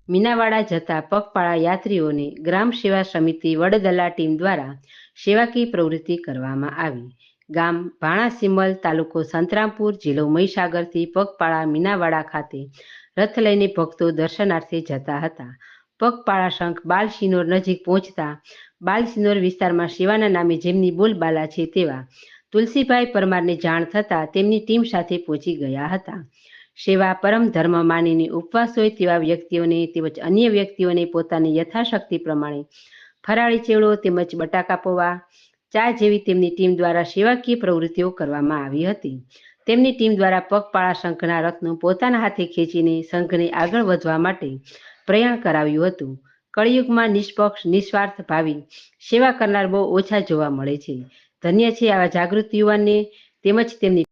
મીનાવાડા જતા પગપાળા યાત્રીઓને ગ્રામ સેવા સમિતિ વડદલા ટીમ દ્વારા સેવાકીય પ્રવૃત્તિ કરવામાં આવી. ગામ ભાણાસીમલ, તાલુકો સંતરામપુર, જિલ્લો મહીસાગરથી પગપાળા મીનાવાડા ખાતે રથ લઈને ભક્તો દર્શનાર્થે જતા હતા. પગપાળા સંઘ બાલસિનોર નજીક પહોંચતા બાલસિનોર વિસ્તારમાં સેવાના નામે જેમની બોલબાલા છે તેવા તુલસીભાઈ પરમારને જાણ થતાં તેમની ટીમ સાથે પહોંચી ગયા હતા. સેવા પરમ ધર્મ માનીને ઉપવાસ હોય તેવા વ્યક્તિઓને તેમજ અન્ય વ્યક્તિઓને પોતાની યથાશક્તિ પ્રમાણે ફરાળી ચેવડો તેમજ બટાકા પૌવા, ચા જેવી તેમની ટીમ દ્વારા સેવાકીય પ્રવૃત્તિઓ કરવામાં આવી હતી. તેમની ટીમ દ્વારા પગપાળા સંઘના રથનું પોતાના હાથે ખેંચીને સંઘને આગળ વધવા માટે પ્રયાણ કરાવ્યું હતું. કળિયુગમાં નિષ્પક્ષ, નિસ્વાર્થ ભાવી સેવા કરનાર બહુ ઓછા જોવા મળે છે. ધન્ય છે આવા જાગૃત યુવાનને તેમજ તેમની